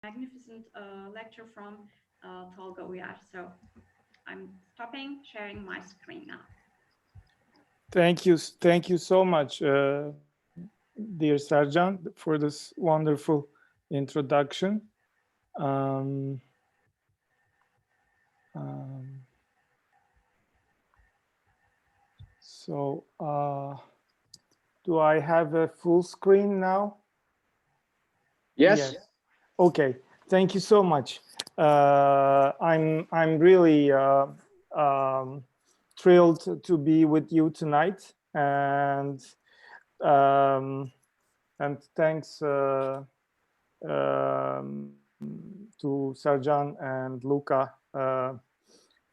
magnificent lecture from Tolga Uyar. So I'm stopping sharing my screen now. Thank you so much, dear Sarjan, for this wonderful introduction. Um, um, so, do I have a full screen now? Yes. Yes. Okay. Thank you so much. I'm really thrilled to be with you tonight, um, and thanks to Sarjan and Luca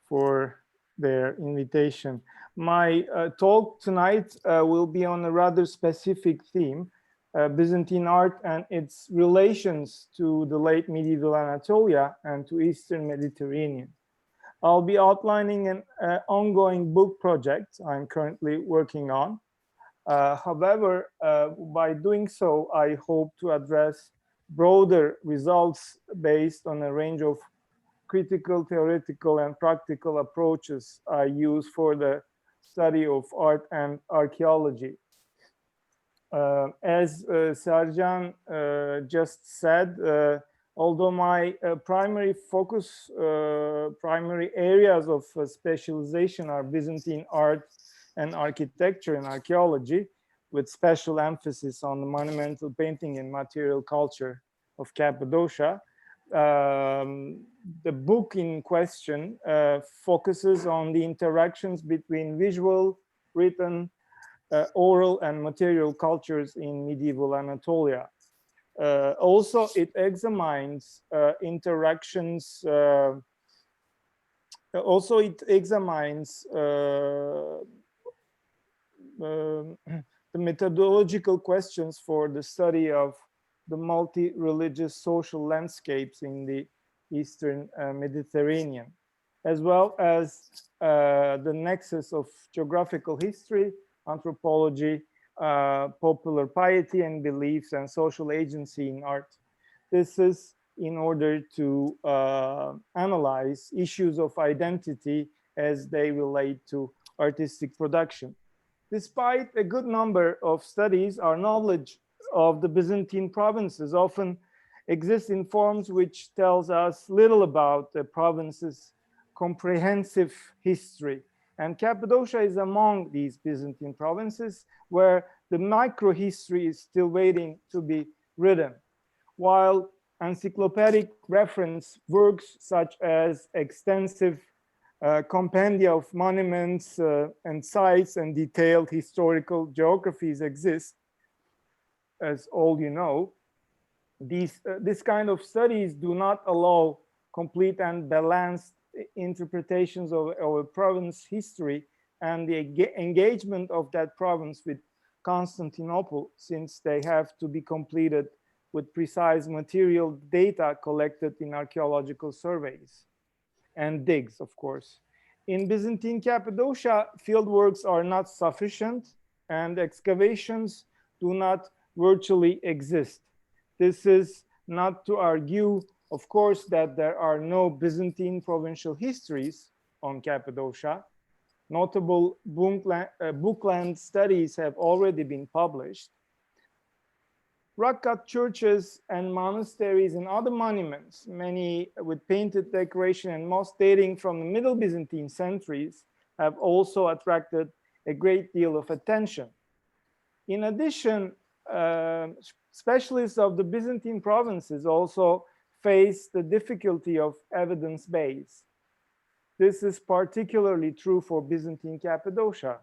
for their invitation. My talk tonight will be on a rather specific theme, Byzantine art and its relations to the late medieval Anatolia and to Eastern Mediterranean. I'll be outlining an ongoing book project I'm currently working on. However, by doing so, I hope to address broader results based on a range of critical, theoretical, and practical approaches I use for the study of art and archaeology. As Sarjan just said, although my primary areas of specialization are Byzantine art and architecture and archaeology, with special emphasis on the monumental painting and material culture of Cappadocia, the book in question focuses on the interactions between visual, written, oral, and material cultures in medieval Anatolia. Also, it examines interactions. Also, it examines the methodological questions for the study of the multi-religious social landscapes in the Eastern Mediterranean, as well as the nexus of geographical history, anthropology, popular piety and beliefs, and social agency in art. This is in order to analyze issues of identity as they relate to artistic production. Despite a good number of studies, our knowledge of the Byzantine provinces often exists in forms which tells us little about the province's comprehensive history. And Cappadocia is among these Byzantine provinces where the microhistory is still waiting to be written. While encyclopedic reference works such as extensive compendia of monuments and sites and detailed historical geographies exist, as all you know, this kind of studies do not allow complete and balanced interpretations of a province history and the engagement of that province with Constantinople, since they have to be completed with precise material data collected in archaeological surveys and digs, of course. In Byzantine Cappadocia, fieldworks are not sufficient and excavations do not virtually exist. This is not to argue, of course, that there are no Byzantine provincial histories on Cappadocia. Notable bookland studies have already been published. Rock-cut churches and monasteries and other monuments, many with painted decoration and most dating from the Middle Byzantine centuries, have also attracted a great deal of attention. In addition, specialists of the Byzantine provinces also face the difficulty of evidence base. This is particularly true for Byzantine Cappadocia.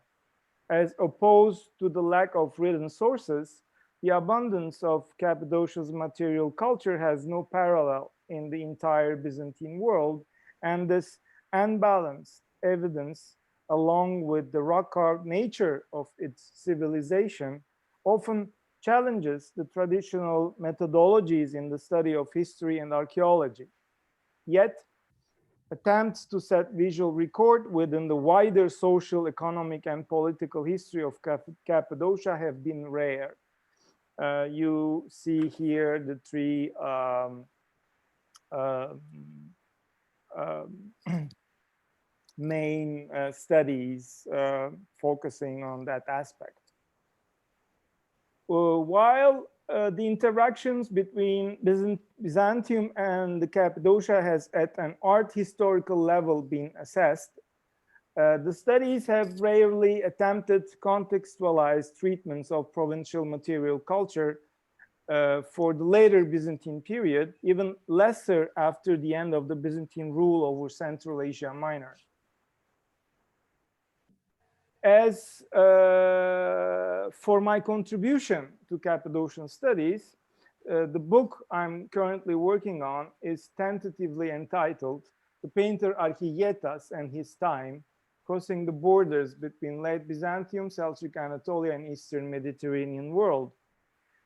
As opposed to the lack of written sources, the abundance of Cappadocia's material culture has no parallel in the entire Byzantine world, and this unbalanced evidence, along with the rock-carved nature of its civilization, often challenges the traditional methodologies in the study of history and archaeology. Yet, attempts to set visual record within the wider social, economic, and political history of Cappadocia have been rare. You see here the three uh, main studies focusing on that aspect. While the interactions between Byzantium and the Cappadocia has at an art historical level been assessed, the studies have rarely attempted contextualized treatments of provincial material culture for the later Byzantine period, even lesser after the end of the Byzantine rule over Central Asia Minor. As for my contribution to Cappadocian studies, the book I'm currently working on is tentatively entitled The Painter Archietas and His Time, Crossing the Borders Between Late Byzantium, Seljuk Anatolia, and Eastern Mediterranean World.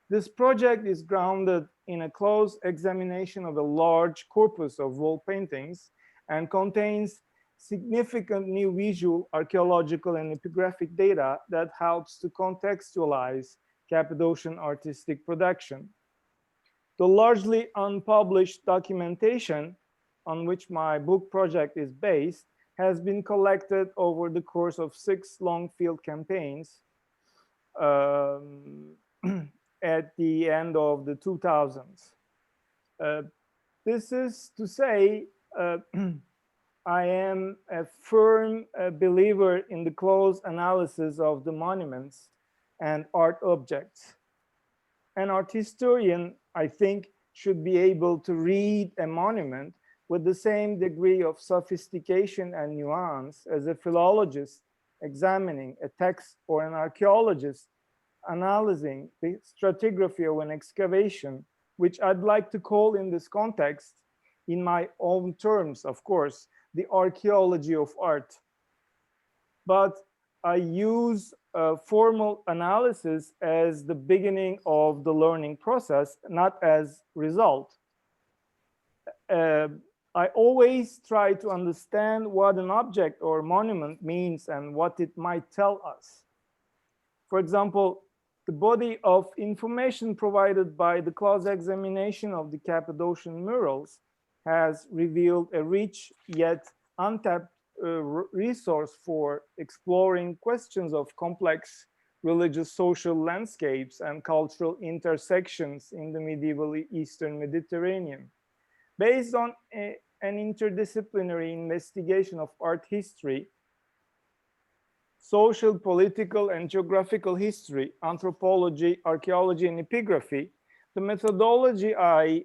This project is grounded in a close examination of a large corpus of wall paintings and contains significant new visual, archaeological, and epigraphic data that helps to contextualize Cappadocian artistic production. The largely unpublished documentation on which my book project is based has been collected over the course of 6 long field campaigns at the end of the 2000s. This is to say, I am a firm believer in the close analysis of the monuments and art objects. An art historian, I think, should be able to read a monument with the same degree of sophistication and nuance as a philologist examining a text or an archaeologist analyzing the stratigraphy of an excavation, which I'd like to call in this context, in my own terms, of course, the archaeology of art. But I use formal analysis as the beginning of the learning process, not as result. I always try to understand what an object or monument means and what it might tell us. For example, the body of information provided by the close examination of the Cappadocian murals has revealed a rich yet untapped resource for exploring questions of complex religious social landscapes and cultural intersections in the medieval Eastern Mediterranean. Based on an interdisciplinary investigation of art history, social, political, and geographical history, anthropology, archaeology, and epigraphy, the methodology I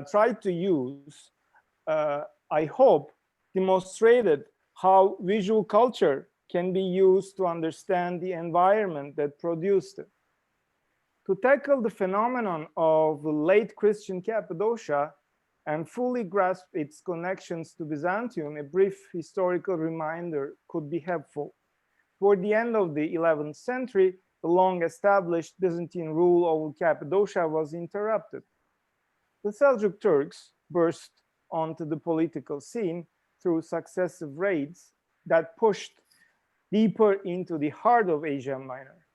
tried to use, I hope, demonstrated how visual culture can be used to understand the environment that produced it. To tackle the phenomenon of late Christian Cappadocia and fully grasp its connections to Byzantium, a brief historical reminder could be helpful. Toward the end of the 11th century, the long-established Byzantine rule over Cappadocia was interrupted. The Seljuk Turks burst onto the political scene through successive raids that pushed deeper into the heart of Asia Minor.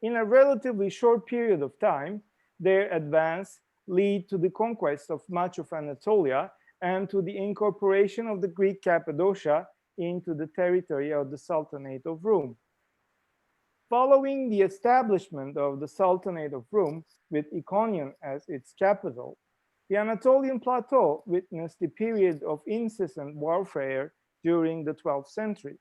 In a relatively short period of time, their advance led to the conquest of much of Anatolia and to the incorporation of the Greek Cappadocia into the territory of the Sultanate of Rome. Following the establishment of the Sultanate of Rome with Iconium as its capital, the Anatolian plateau witnessed a period of incessant warfare during the 12th century.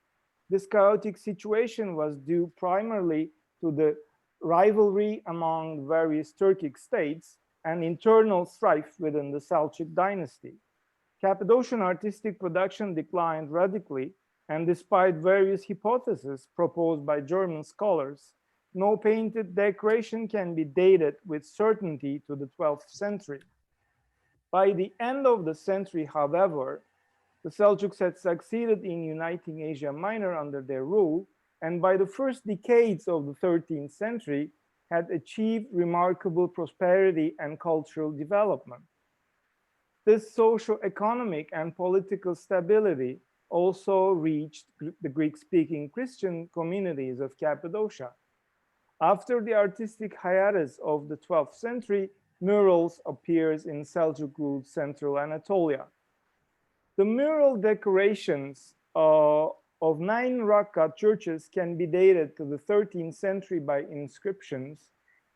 This chaotic situation was due primarily to the rivalry among various Turkic states and internal strife within the Seljuk dynasty. Cappadocian artistic production declined radically, and despite various hypotheses proposed by German scholars, no painted decoration can be dated with certainty to the 12th century. By the end of the century, however, the Seljuks had succeeded in uniting Asia Minor under their rule, and by the first decades of the 13th century had achieved remarkable prosperity and cultural development. This socio-economic and political stability also reached the Greek-speaking Christian communities of Cappadocia. After the artistic hiatus of the 12th century, murals appears in Seljuk Rum, central Anatolia. The mural decorations of 9 rock-cut churches can be dated to the 13th century by inscriptions,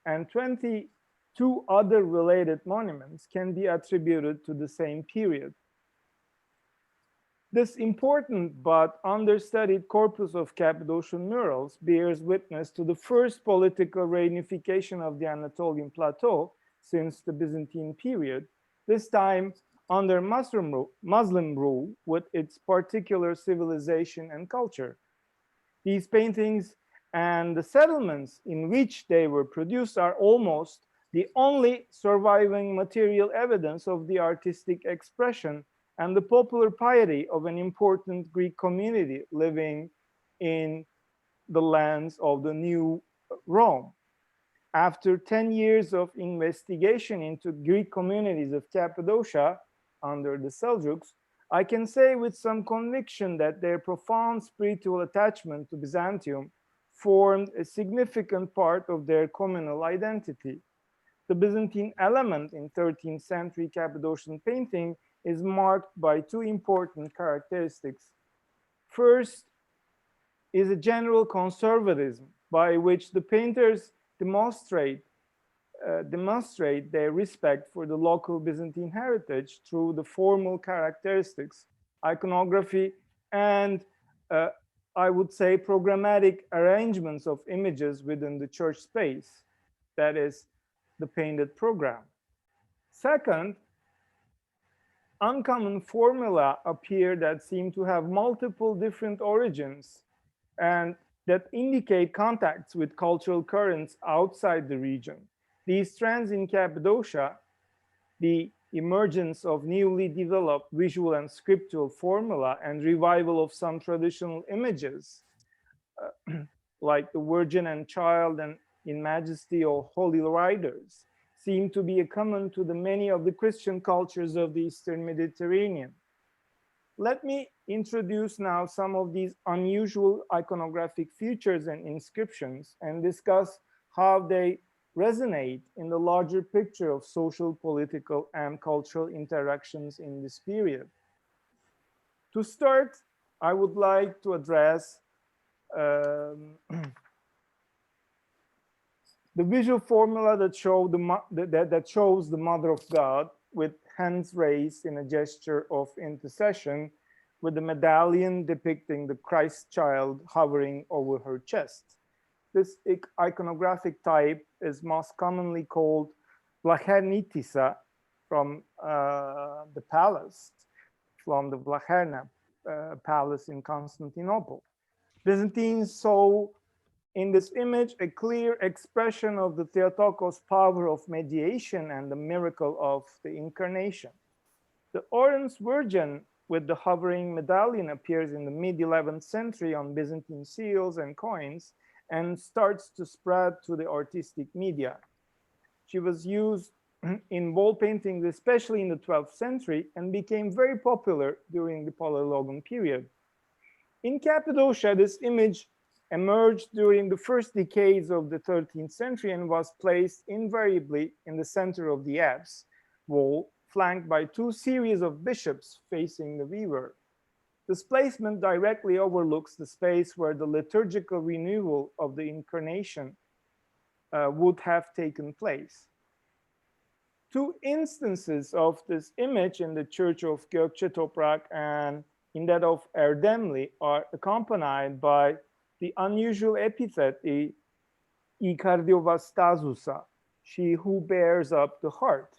and 22 other related monuments can be attributed to the same period. This important but understudied corpus of Cappadocian murals bears witness to the first political reunification of the Anatolian plateau since the Byzantine period, this time under Muslim rule with its particular civilization and culture. These paintings and the settlements in which they were produced are almost the only surviving material evidence of the artistic expression and the popular piety of an important Greek community living in the lands of the New Rome. After 10 years of investigation into Greek communities of Cappadocia under the Seljuks, I can say with some conviction that their profound spiritual attachment to Byzantium formed a significant part of their communal identity. The Byzantine element in 13th century Cappadocian painting is marked by 2 important characteristics. First is a general conservatism by which the painters demonstrate their respect for the local Byzantine heritage through the formal characteristics, iconography, and I would say programmatic arrangements of images within the church space, that is, the painted program. Second, uncommon formula appear that seem to have multiple different origins and that indicate contacts with cultural currents outside the region. These trends in Cappadocia, the emergence of newly developed visual and scriptural formula and revival of some traditional images, like the Virgin and Child and in Majesty or Holy Riders, seem to be common to the many of the Christian cultures of the Eastern Mediterranean. Let me introduce now some of these unusual iconographic features and inscriptions and discuss how they resonate in the larger picture of social, political, and cultural interactions in this period. To start, I would like to address the visual formula that shows the Mother of God with hands raised in a gesture of intercession, with the medallion depicting the Christ child hovering over her chest. This iconographic type is most commonly called Vlachernitissa from the palace, from the Vlacherna palace in Constantinople. Byzantines saw in this image a clear expression of the Theotokos power of mediation and the miracle of the incarnation. The Orange Virgin with the hovering medallion appears in the mid-11th century on Byzantine seals and coins and starts to spread to the artistic media. She was used in wall paintings, especially in the 12th century, and became very popular during the Palaiologan period. In Cappadocia, this image emerged during the first decades of the 13th century and was placed invariably in the center of the apse wall, flanked by 2 series of bishops facing the viewer. This placement directly overlooks the space where the liturgical renewal of the incarnation would have taken place. 2 instances of this image in the Church of Gökçetoprak and in that of Erdemli are accompanied by the unusual epithet "I Kardiovastasusa," she who bears up the heart.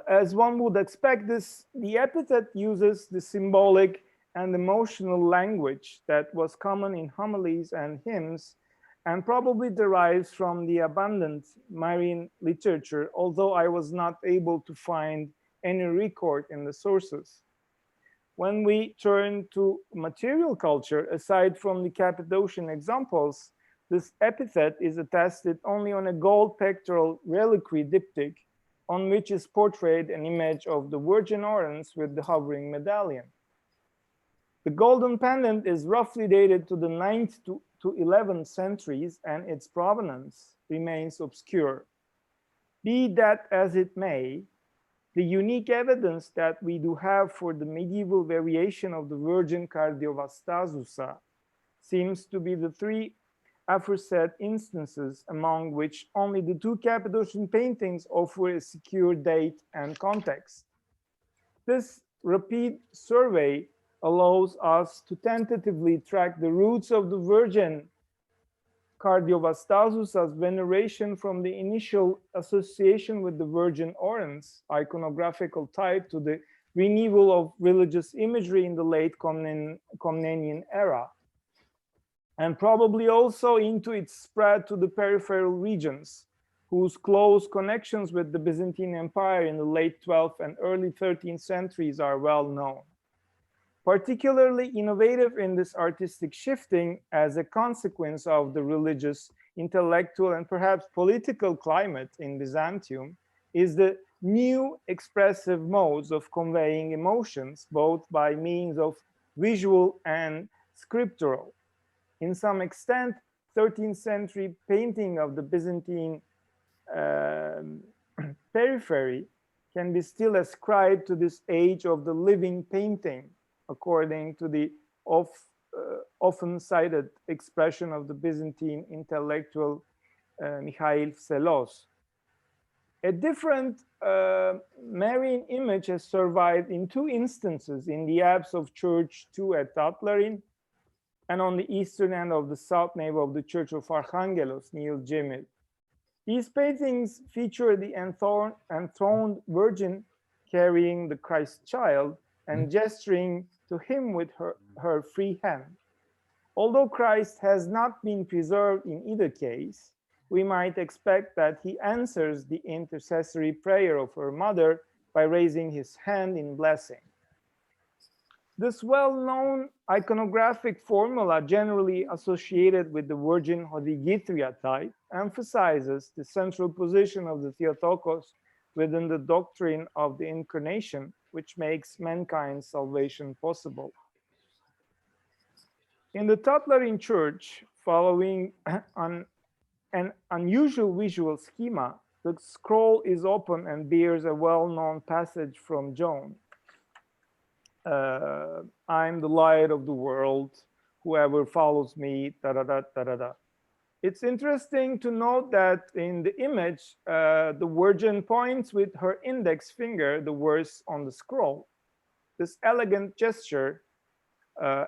As one would expect, the epithet uses the symbolic and emotional language that was common in homilies and hymns and probably derives from the abundant Marian literature, although I was not able to find any record in the sources. When we turn to material culture, aside from the Cappadocian examples, this epithet is attested only on a gold pectoral reliquary diptych on which is portrayed an image of the Virgin Orange with the hovering medallion. The golden pendant is roughly dated to the 9th to 11th centuries, and its provenance remains obscure. Be that as it may, the unique evidence that we do have for the medieval variation of the Virgin Cardiovastasusa seems to be the three aforesaid instances, among which only the two Cappadocian paintings offer a secure date and context. This rapid survey allows us to tentatively track the roots of the Virgin Cardiovastasusa's veneration from the initial association with the Virgin Orans iconographical type to the renewal of religious imagery in the late Komnenian era, and probably also into its spread to the peripheral regions, whose close connections with the Byzantine Empire in the late 12th and early 13th centuries are well known. Particularly innovative in this artistic shifting as a consequence of the religious, intellectual, and perhaps political climate in Byzantium is the new expressive modes of conveying emotions, both by means of visual and scriptural. In some extent, 13th century painting of the Byzantine periphery can be still ascribed to this age of the living painting, according to the often cited expression of the Byzantine intellectual Mikhail Psellos. A different Marian image has survived in two instances in the apse of Church 2 at Tatlarin and on the eastern end of the south nave of the Church of Archangelos near Cemil. These paintings feature the enthroned Virgin carrying the Christ child and gesturing to him with her free hand. Although Christ has not been preserved in either case, we might expect that he answers the intercessory prayer of her mother by raising his hand in blessing. This well-known iconographic formula, generally associated with the Virgin Hodigithria type, emphasizes the central position of the Theotokos within the doctrine of the Incarnation, which makes mankind's salvation possible. In the Tatlarin Church, following an unusual visual schema, the scroll is open and bears a well-known passage from John. I'm the light of the world. Whoever follows me, da-da-da, da-da-da. It's interesting to note that in the image, the Virgin points with her index finger the verse on the scroll. This elegant gesture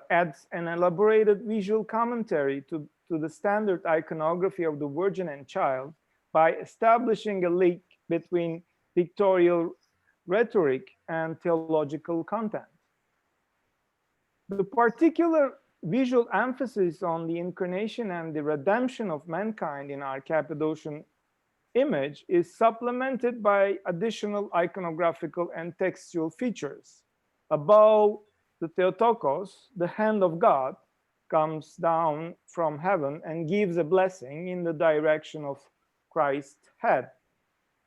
adds an elaborated visual commentary to the standard iconography of the Virgin and Child by establishing a link between pictorial rhetoric and theological content. The particular visual emphasis on the incarnation and the redemption of mankind in our Cappadocian image is supplemented by additional iconographical and textual features. Above the Theotokos, the hand of God comes down from heaven and gives a blessing in the direction of Christ's head.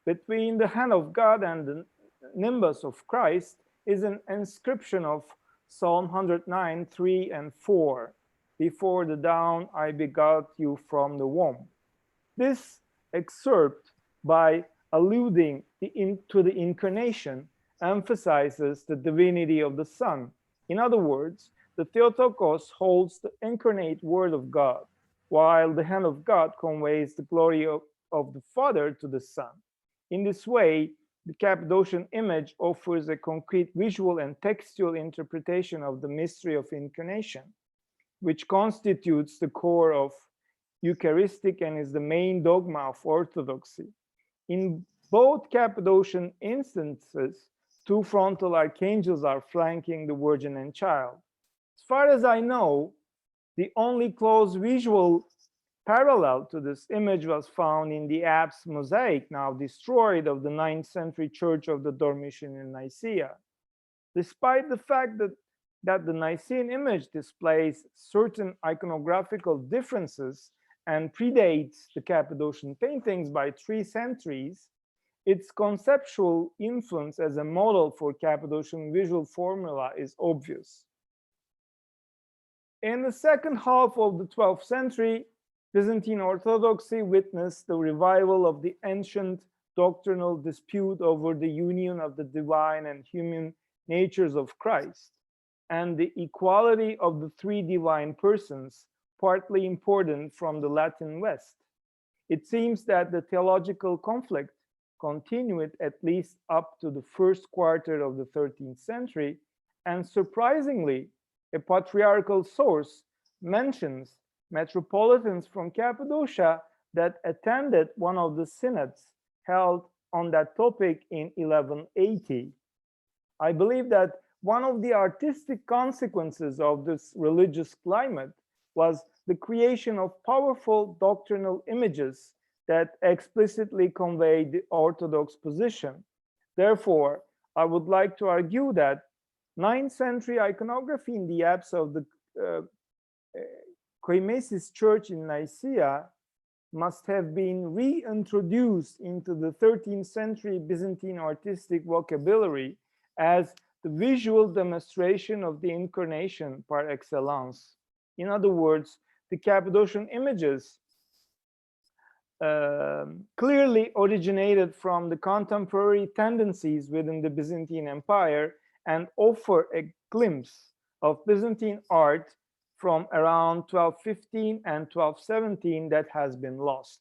Between the hand of God and the nimbus of Christ is an inscription of Psalm 109, 3 and 4. Before the dawn, I begot you from the womb. This excerpt, by alluding to the incarnation, emphasizes the divinity of the Son. In other words, the Theotokos holds the incarnate Word of God, while the hand of God conveys the glory of the Father to the Son. In this way, the Cappadocian image offers a concrete visual and textual interpretation of the mystery of incarnation, which constitutes the core of Eucharistic and is the main dogma of Orthodoxy. In both Cappadocian instances, two frontal archangels are flanking the Virgin and Child. As far as I know, the only close visual parallel to this image was found in the apse mosaic, now destroyed, of the 9th century Church of the Dormition in Nicaea. Despite the fact that the Nicene image displays certain iconographical differences and predates the Cappadocian paintings by 3 centuries, its conceptual influence as a model for Cappadocian visual formula is obvious. In the second half of the 12th century, Byzantine Orthodoxy witnessed the revival of the ancient doctrinal dispute over the union of the divine and human natures of Christ, and the equality of the three divine persons, partly imported from the Latin West. It seems that the theological conflict continued at least up to the first quarter of the 13th century, and surprisingly, a patriarchal source mentions metropolitans from Cappadocia that attended one of the synods held on that topic in 1180. I believe that one of the artistic consequences of this religious climate was the creation of powerful doctrinal images that explicitly convey the Orthodox position. Therefore, I would like to argue that 9th century iconography in the apse of the Koimesis Church in Nicaea must have been reintroduced into the 13th century Byzantine artistic vocabulary as the visual demonstration of the incarnation par excellence. In other words, the Cappadocian images clearly originated from the contemporary tendencies within the Byzantine Empire and offer a glimpse of Byzantine art from around 1215 and 1217 that has been lost.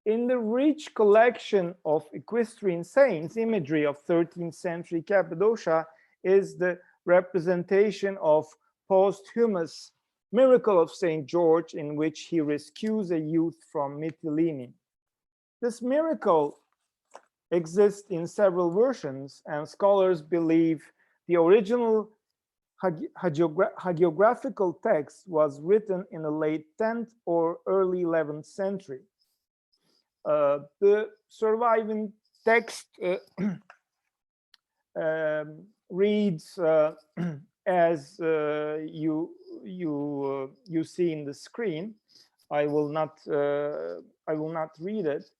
In the rich collection of equestrian saints imagery of 13th century Cappadocia is the representation of posthumous miracle of St. George, in which he rescues a youth from Mytilene. This miracle exists in several versions, and scholars believe the original hagiographical text was written in the late 10th or early 11th century. The surviving text reads as you see in the screen. I will not read it,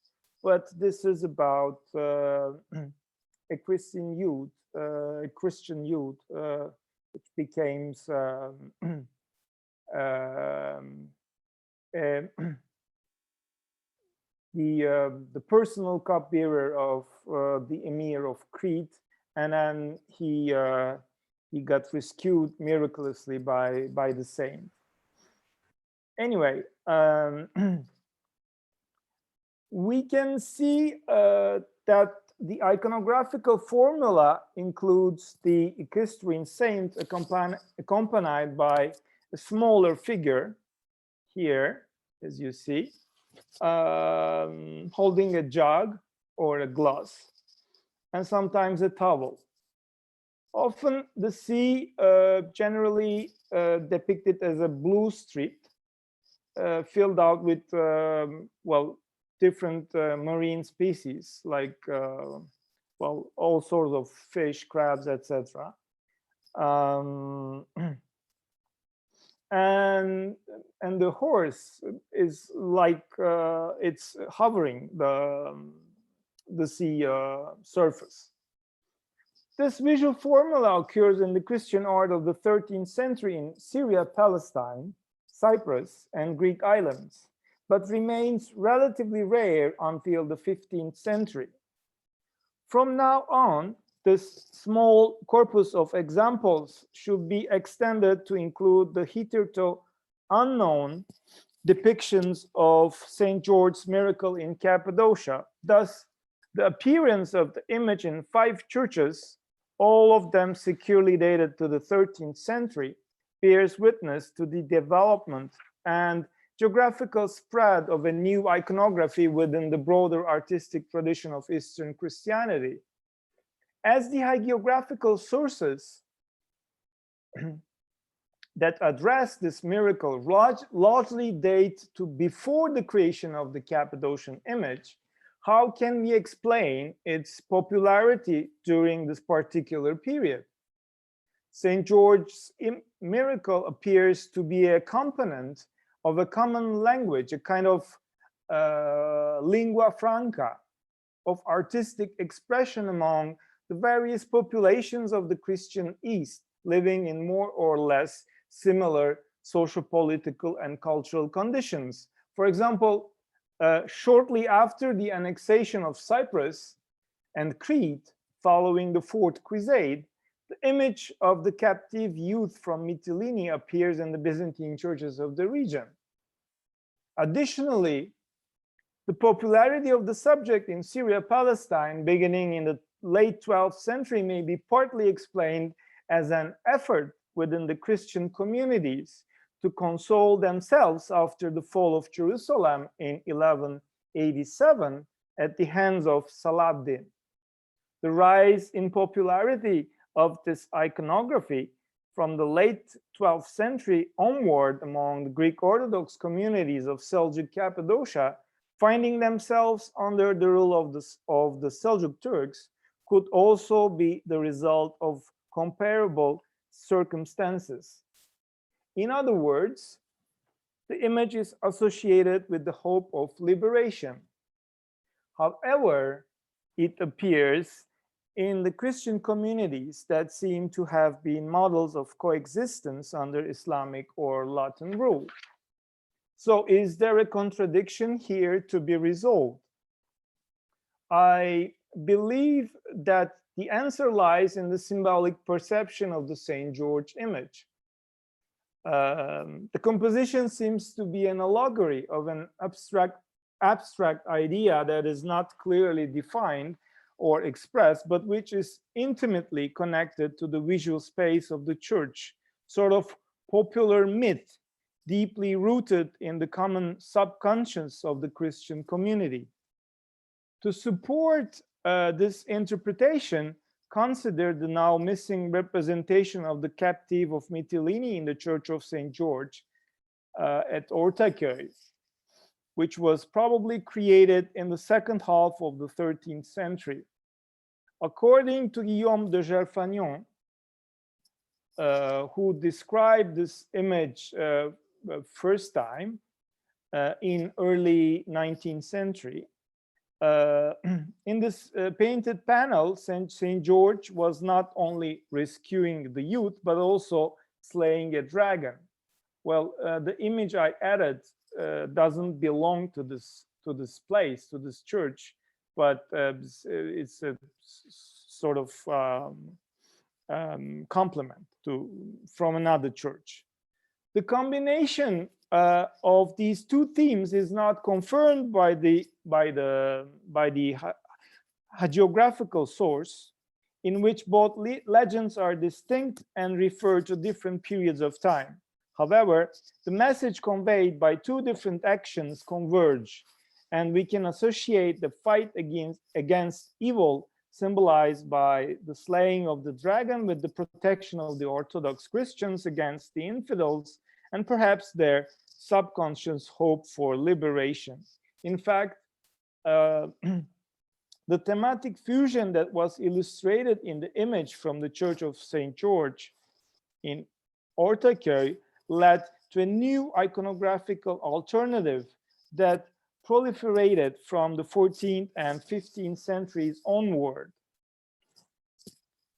but this is about a Christian youth, which became the personal cupbearer of the emir of Crete, and then he got rescued miraculously by the saint. Anyway, we can see that the iconographical formula includes the equestrian saint accompanied by a smaller figure here, as you see, holding a jug or a glass, and sometimes a towel. Often the sea generally depicted as a blue street filled out with well, different marine species like well, all sorts of fish, crabs, etc. And the horse is like it's hovering the sea surface. This visual formula occurs in the Christian art of the 13th century in Syria, Palestine, Cyprus, and Greek islands, but remains relatively rare until the 15th century. From now on, this small corpus of examples should be extended to include the hitherto unknown depictions of St. George's miracle in Cappadocia. Thus, the appearance of the image in 5 churches, all of them securely dated to the 13th century, bears witness to the development and geographical spread of a new iconography within the broader artistic tradition of Eastern Christianity. As the hagiographical sources that address this miracle largely date to before the creation of the Cappadocian image, how can we explain its popularity during this particular period? St. George's miracle appears to be a component of a common language, a kind of lingua franca of artistic expression among the various populations of the Christian East, living in more or less similar socio-political and cultural conditions. For example, shortly after the annexation of Cyprus and Crete, following the Fourth Crusade, the image of the captive youth from Mytilene appears in the Byzantine churches of the region. Additionally, the popularity of the subject in Syria-Palestine beginning in the late 12th century may be partly explained as an effort within the Christian communities to console themselves after the fall of Jerusalem in 1187 at the hands of Saladin. The rise in popularity of this iconography from the late 12th century onward among the Greek Orthodox communities of Seljuk Cappadocia, finding themselves under the rule of the Seljuk Turks, could also be the result of comparable circumstances. In other words, the image is associated with the hope of liberation. However, it appears in the Christian communities that seem to have been models of coexistence under Islamic or Latin rule. So is there a contradiction here to be resolved? I believe that the answer lies in the symbolic perception of the St. George image. The composition seems to be an allegory of an abstract idea that is not clearly defined or expressed, but which is intimately connected to the visual space of the church, sort of popular myth deeply rooted in the common subconscious of the Christian community. To support this interpretation, consider the now missing representation of the captive of Mytilene in the Church of St. George at Ortega, which was probably created in the second half of the 13th century. According to Guillaume de Gerfagnon, who described this image first time in early 19th century, in this painted panel, St. George was not only rescuing the youth, but also slaying a dragon. Well, the image I added doesn't belong to this place, to this church, but it's a sort of complement from another church. The combination of these two themes is not confirmed by the hagiographical source, in which both legends are distinct and refer to different periods of time. However, the message conveyed by two different actions converge, and we can associate the fight against evil symbolized by the slaying of the dragon with the protection of the Orthodox Christians against the infidels, and perhaps their subconscious hope for liberation. In fact, the thematic fusion that was illustrated in the image from the Church of St. George in Ortega led to a new iconographical alternative that proliferated from the 14th and 15th centuries onward.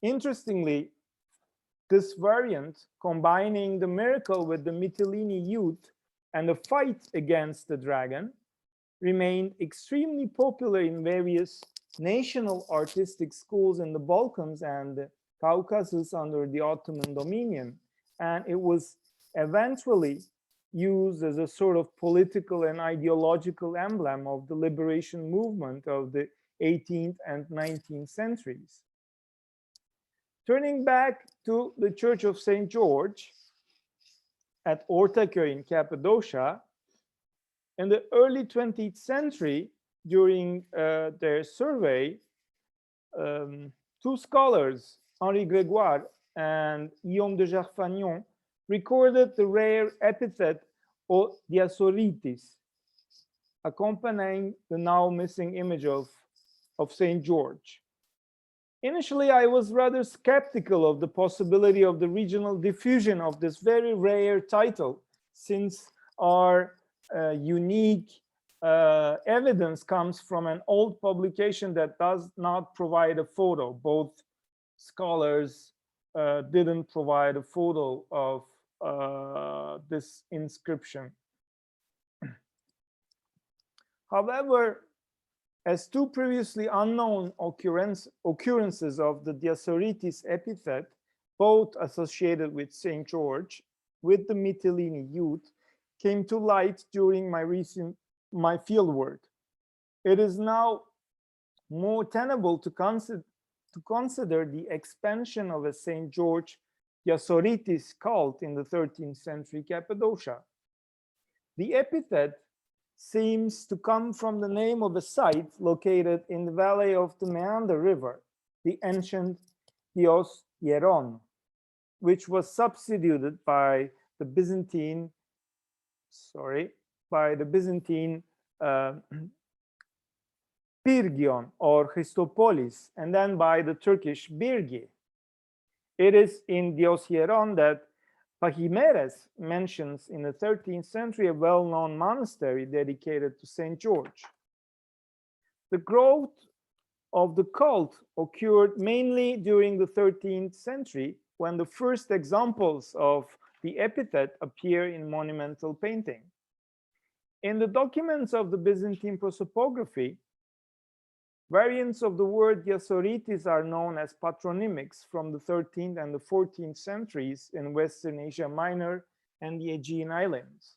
Interestingly, this variant, combining the miracle with the Mytilene youth and the fight against the dragon, remained extremely popular in various national artistic schools in the Balkans and the Caucasus under the Ottoman dominion, and it was eventually used as a sort of political and ideological emblem of the liberation movement of the 18th and 19th centuries. Turning back to the Church of St. George at Ortega in Cappadocia, in the early 20th century, during their survey, two scholars, Henri Grégoire and Guillaume de Gerfagnon, recorded the rare epithet Diasoritis, accompanying the now missing image of St. George. Initially, I was rather skeptical of the possibility of the regional diffusion of this very rare title, since our unique evidence comes from an old publication that does not provide a photo. Both scholars didn't provide a photo of this inscription. However, as two previously unknown occurrences of the Dioscorites epithet, both associated with St. George, with the Mytilene youth, came to light during my fieldwork. It is now more tenable to consider the expansion of a St. George Dioscorites cult in the 13th century Cappadocia. The epithet seems to come from the name of a site located in the valley of the Meander River, the ancient Dios Hieron, which was substituted by the Byzantine Pyrgion or Christopolis, and then by the Turkish Birgi. It is in Dios Hieron that Pachimeres mentions in the 13th century a well-known monastery dedicated to St. George. The growth of the cult occurred mainly during the 13th century, when the first examples of the epithet appear in monumental painting. In the documents of the Byzantine prosopography, variants of the word Dioscorites are known as patronymics from the 13th and the 14th centuries in Western Asia Minor and the Aegean Islands.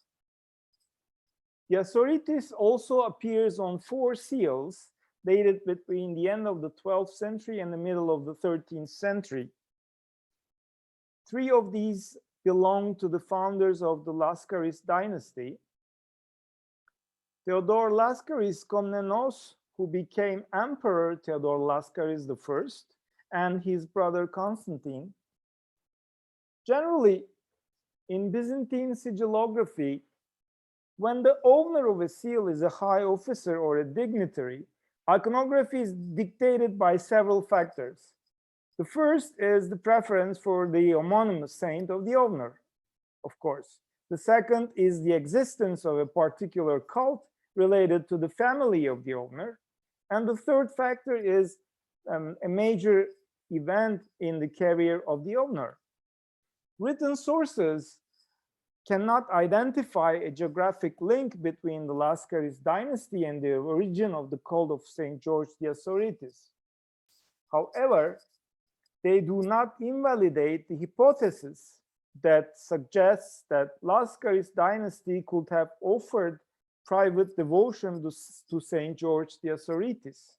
Dioscorites also appears on 4 seals dated between the end of the 12th century and the middle of the 13th century. 3 of these belong to the founders of the Lascaris dynasty. Theodore Lascaris Komnenos, who became Emperor Theodore Lascaris I, and his brother Constantine. Generally, in Byzantine sigillography, when the owner of a seal is a high officer or a dignitary, iconography is dictated by several factors. The first is the preference for the homonymous saint of the owner, of course. The second is the existence of a particular cult related to the family of the owner. And the third factor is a major event in the career of the owner. Written sources cannot identify a geographic link between the Lascaris dynasty and the origin of the cult of St. George Dioscorites. However, they do not invalidate the hypothesis that suggests that Lascaris dynasty could have offered private devotion to St. George Dioscorites.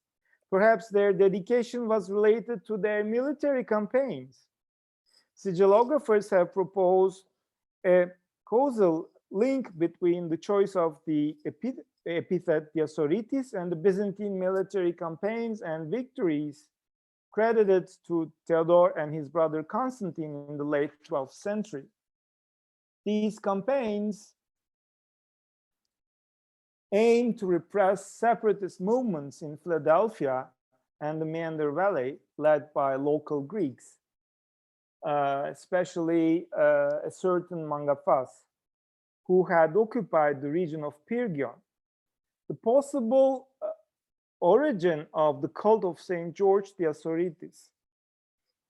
Perhaps their dedication was related to their military campaigns. Sigilographers have proposed a causal link between the choice of the epithet Dioscorites and the Byzantine military campaigns and victories credited to Theodore and his brother Constantine in the late 12th century. These campaigns aim to repress separatist movements in Philadelphia and the Meander Valley led by local Greeks, especially a certain Mangafas, who had occupied the region of Pyrgion. The possible origin of the cult of St. George Dioscorites.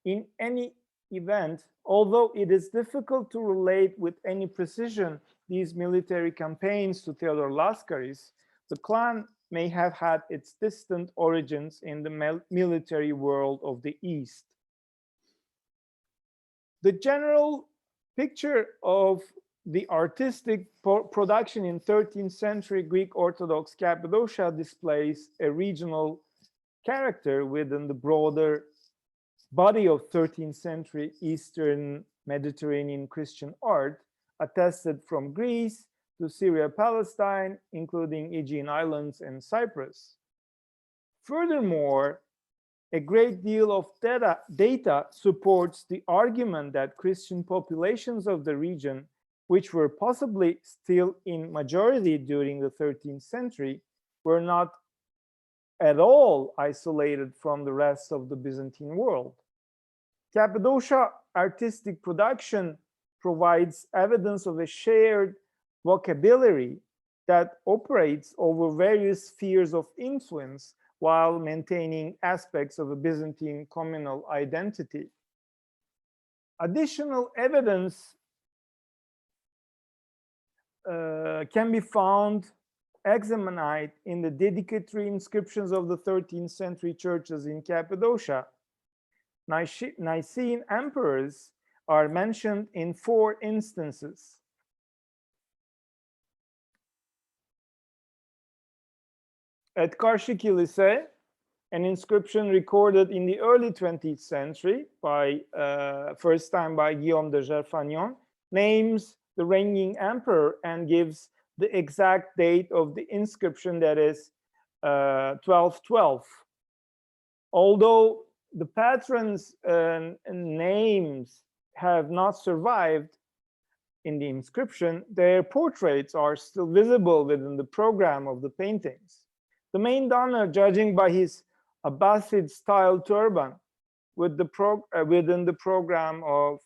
In any event, although it is difficult to relate with any precision these military campaigns to Theodore Lascaris, the clan may have had its distant origins in the military world of the East. The general picture of the artistic production in 13th century Greek Orthodox Cappadocia displays a regional character within the broader body of 13th century Eastern Mediterranean Christian art, attested from Greece to Syria, Palestine, including Aegean Islands and Cyprus. Furthermore, a great deal of data supports the argument that Christian populations of the region, which were possibly still in majority during the 13th century, were not at all isolated from the rest of the Byzantine world. Cappadocia artistic production provides evidence of a shared vocabulary that operates over various spheres of influence while maintaining aspects of a Byzantine communal identity. Additional evidence can be found examined in the dedicatory inscriptions of the 13th century churches in Cappadocia, Nicene emperors are mentioned in 4 instances. At Karşı Kilise, an inscription recorded in the early 20th century by first time by Guillaume de Gerfagnon names the reigning emperor and gives the exact date of the inscription, that is 1212. Although the patrons' names have not survived in the inscription, their portraits are still visible within the program of the paintings. The main donor, judging by his Abbasid-style turban with within the program of,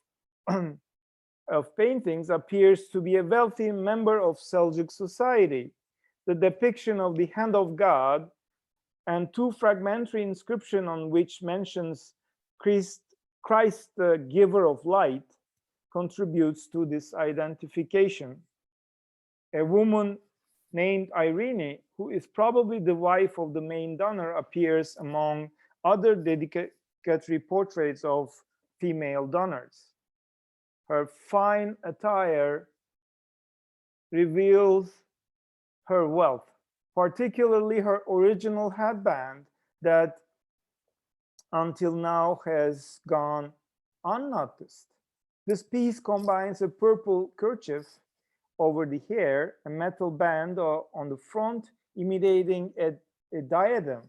of paintings, appears to be a wealthy member of Seljuk society. The depiction of the hand of God and 2 fragmentary inscription on which mentions Christ the giver of light contributes to this identification. A woman named Irene, who is probably the wife of the main donor, appears among other dedicatory portraits of female donors. Her fine attire reveals her wealth, particularly her original headband that until now has gone unnoticed. This piece combines a purple kerchief over the hair, a metal band on the front imitating a diadem,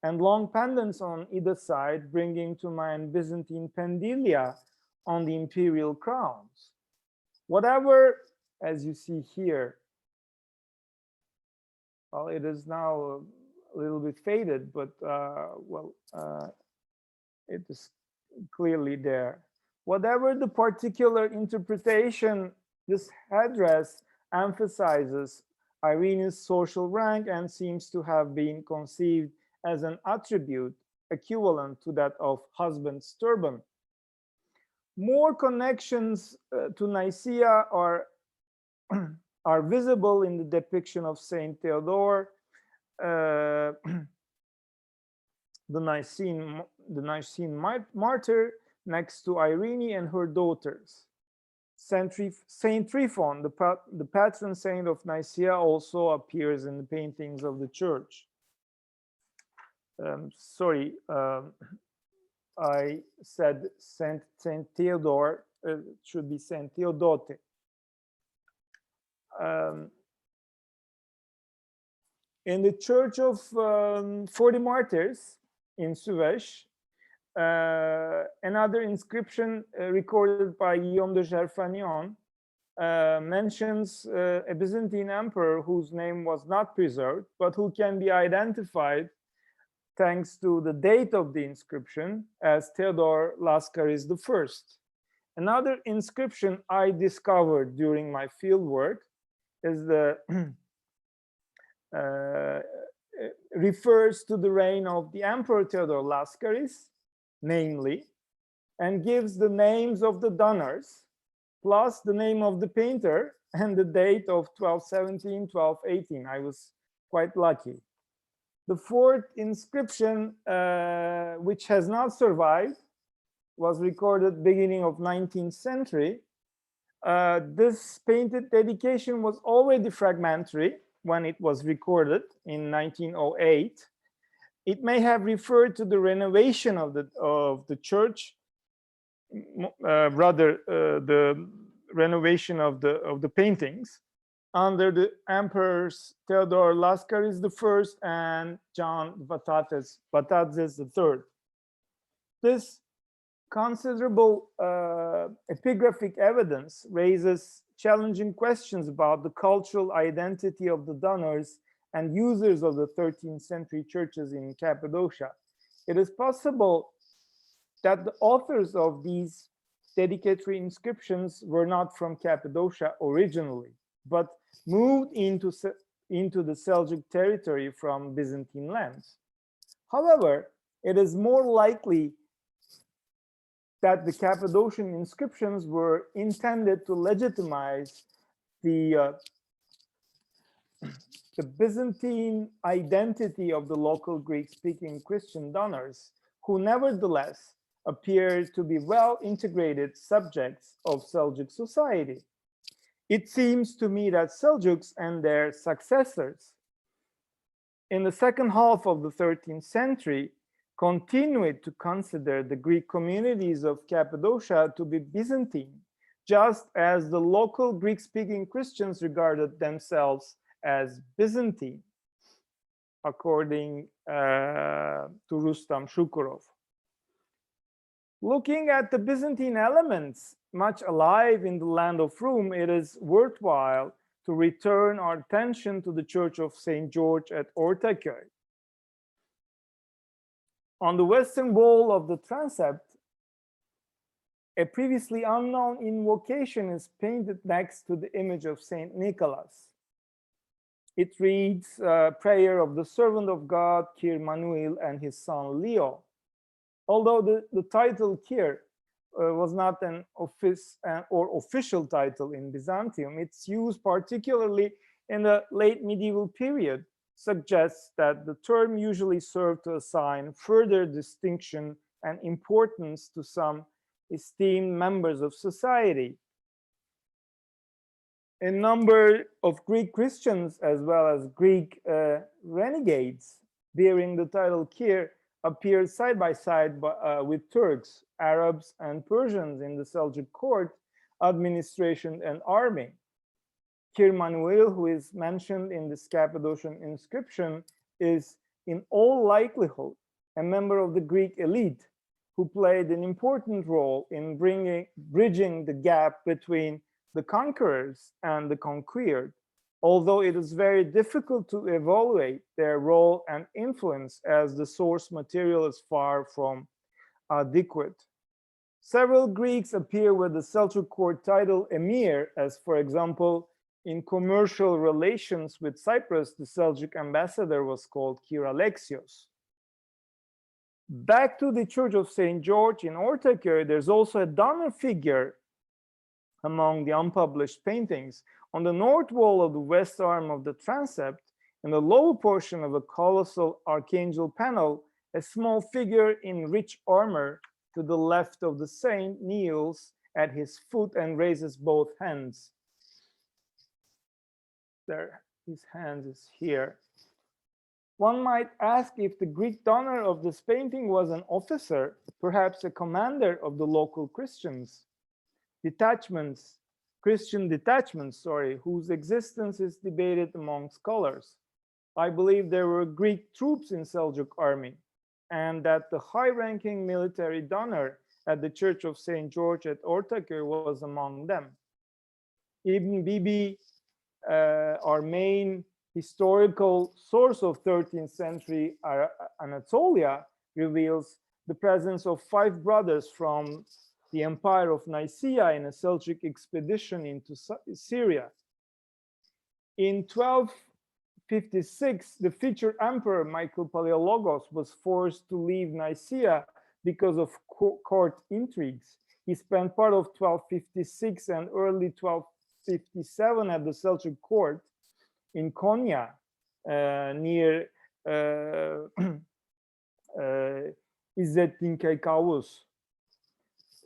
and long pendants on either side, bringing to mind Byzantine pendilia on the imperial crowns. Whatever, as you see here, well, it is now a little bit faded, but it is clearly there. Whatever the particular interpretation, this headdress emphasizes Irene's social rank and seems to have been conceived as an attribute equivalent to that of husband's turban. More connections to Nicaea are are visible in the depiction of Saint Theodore, the Nicene martyr, next to Irene and her daughters. Saint Tryphon, the patron saint of Nicaea, also appears in the paintings of the church. I said Saint Theodore, it should be Saint Theodote. In the Church of 40 Martyrs in Suvesh, another inscription recorded by Guillaume de Gerfagnon mentions a Byzantine emperor whose name was not preserved, but who can be identified thanks to the date of the inscription as Theodore Lascaris I. Another inscription I discovered during my fieldwork is the refers to the reign of the Emperor Theodore Lascaris, namely, and gives the names of the donors plus the name of the painter and the date of 1217, 1218. I was quite lucky. The 4th inscription, which has not survived, was recorded beginning of 19th century. This painted dedication was already fragmentary when it was recorded in 1908. It may have referred to the renovation of the church, rather the renovation of the paintings under the emperors Theodore Lascaris I and John Vatatzes III. This considerable epigraphic evidence raises challenging questions about the cultural identity of the donors and users of the 13th century churches in Cappadocia. It is possible that the authors of these dedicatory inscriptions were not from Cappadocia originally, but moved into the Seljuk territory from Byzantine lands. However, it is more likely that the Cappadocian inscriptions were intended to legitimize the the Byzantine identity of the local Greek-speaking Christian donors, who nevertheless appear to be well-integrated subjects of Seljuk society. It seems to me that Seljuks and their successors in the second half of the 13th century continued to consider the Greek communities of Cappadocia to be Byzantine, just as the local Greek-speaking Christians regarded themselves as Byzantine, according to Rustam Shukurov. Looking at the Byzantine elements much alive in the land of Rum, it is worthwhile to return our attention to the Church of St. George at Ortega. On the western wall of the transept, a previously unknown invocation is painted next to the image of St. Nicholas. It reads, prayer of the servant of God, Kyr Manuel, and his son Leo. Although the title Kyr was not an office or official title in Byzantium, its use, particularly in the late medieval period, suggests that the term usually served to assign further distinction and importance to some esteemed members of society. A number of Greek Christians as well as Greek renegades bearing the title Kyr appeared side by side with Turks, Arabs, and Persians in the Seljuk court, administration, and army. Kyr Manuel, who is mentioned in this Cappadocian inscription, is in all likelihood a member of the Greek elite who played an important role in bridging the gap between the conquerors and the conquered, although it is very difficult to evaluate their role and influence as the source material is far from adequate. Several Greeks appear with the Seljuk court title emir, as for example, in commercial relations with Cyprus, the Seljuk ambassador was called Kyr Alexios. Back to the Church of St. George in Ortega, there's also a donor figure among the unpublished paintings. On the north wall of the west arm of the transept, in the lower portion of a colossal archangel panel, a small figure in rich armor to the left of the saint kneels at his foot and raises both hands. There, his hands is here. One might ask if the Greek donor of this painting was an officer, perhaps a commander of the local Christian detachments, whose existence is debated among scholars. I believe there were Greek troops in Seljuk army, and that the high-ranking military donor at the Church of St. George at Ortega was among them. Ibn Bibi, our main historical source of 13th century Anatolia, reveals the presence of 5 brothers from the Empire of Nicaea in a Seljuk expedition into Syria. In 1256, the future emperor Michael Palaiologos was forced to leave Nicaea because of court intrigues. He spent part of 1256 and early 1257 at the Seljuk court in Konya, near İzzettin Keykavus,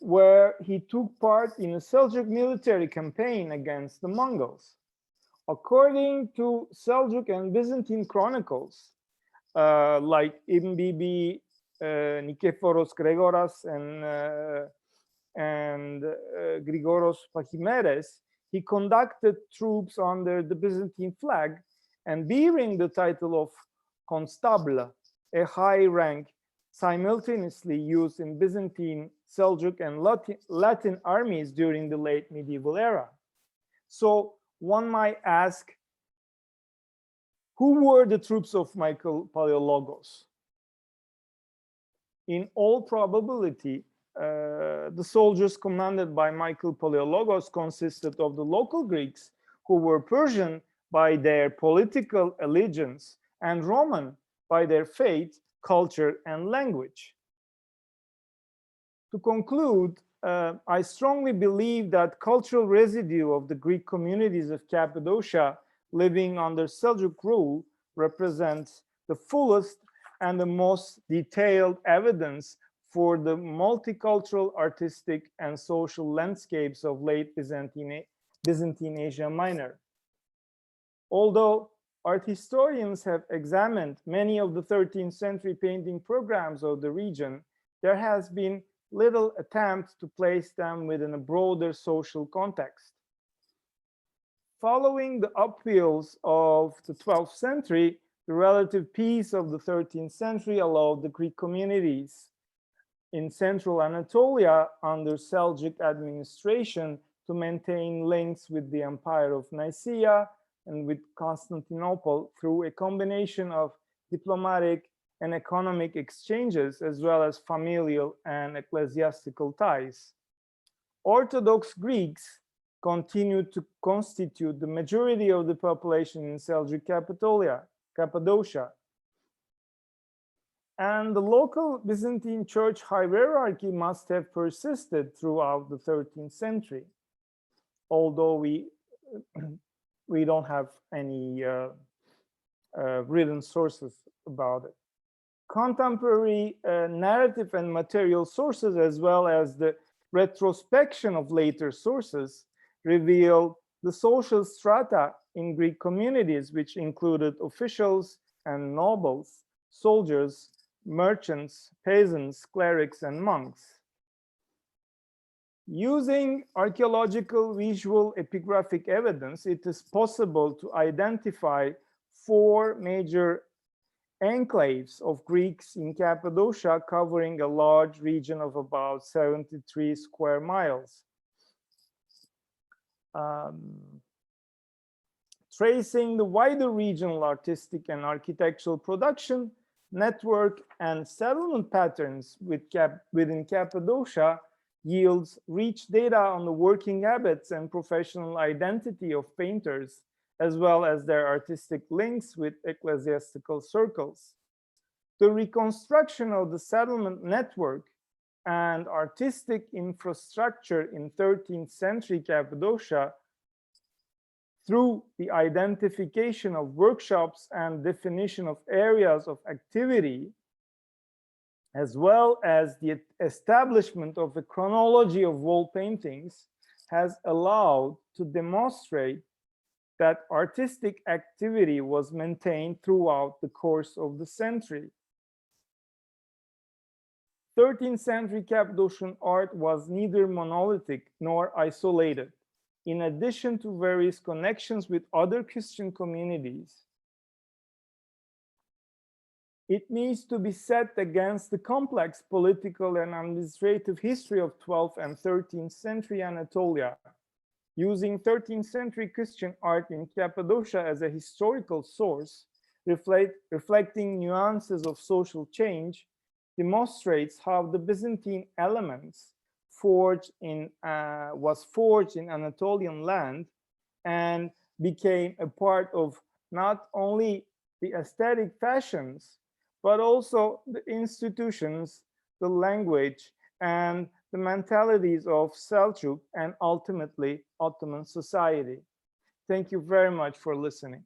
where he took part in a Seljuk military campaign against the Mongols. According to Seljuk and Byzantine chronicles, like Ibn Bibi, Nikephoros Gregoras, and Grigoros Pachymeres, he conducted troops under the Byzantine flag and bearing the title of Constable, a high rank simultaneously used in Byzantine, Seljuk, and Latin armies during the late medieval era. So one might ask, who were the troops of Michael Palaiologos? In all probability, the soldiers commanded by Michael Palaiologos consisted of the local Greeks who were Persian by their political allegiance and Roman by their faith, culture, and language. To conclude, I strongly believe that cultural residue of the Greek communities of Cappadocia living under Seljuk rule represents the fullest and the most detailed evidence for the multicultural, artistic, and social landscapes of late Byzantine Asia Minor. Although art historians have examined many of the 13th century painting programs of the region, there has been little attempt to place them within a broader social context. Following the upheavals of the 12th century, the relative peace of the 13th century allowed the Greek communities in central Anatolia under Seljuk administration to maintain links with the Empire of Nicaea and with Constantinople through a combination of diplomatic and economic exchanges, as well as familial and ecclesiastical ties. Orthodox Greeks continued to constitute the majority of the population in Seljuk Cappadocia. And the local Byzantine church hierarchy must have persisted throughout the 13th century, although we don't have any written sources about it. Contemporary narrative and material sources, as well as the retrospection of later sources, reveal the social strata in Greek communities, which included officials and nobles, soldiers, merchants, peasants, clerics, and monks. Using archaeological visual epigraphic evidence, it is possible to identify 4 major enclaves of Greeks in Cappadocia, covering a large region of about 73 square miles. Tracing the wider regional artistic and architectural production, network, and settlement patterns within Cappadocia yields rich data on the working habits and professional identity of painters, as well as their artistic links with ecclesiastical circles. The reconstruction of the settlement network and artistic infrastructure in 13th century Cappadocia through the identification of workshops and definition of areas of activity, as well as the establishment of a chronology of wall paintings, has allowed to demonstrate that artistic activity was maintained throughout the course of the century. 13th century Cappadocian art was neither monolithic nor isolated. In addition to various connections with other Christian communities, it needs to be set against the complex political and administrative history of 12th and 13th century Anatolia. Using 13th century Christian art in Cappadocia as a historical source, reflecting nuances of social change, demonstrates how the Byzantine elements was forged in Anatolian land and became a part of not only the aesthetic fashions, but also the institutions, the language, and the mentalities of Seljuk and ultimately Ottoman society. Thank you very much for listening.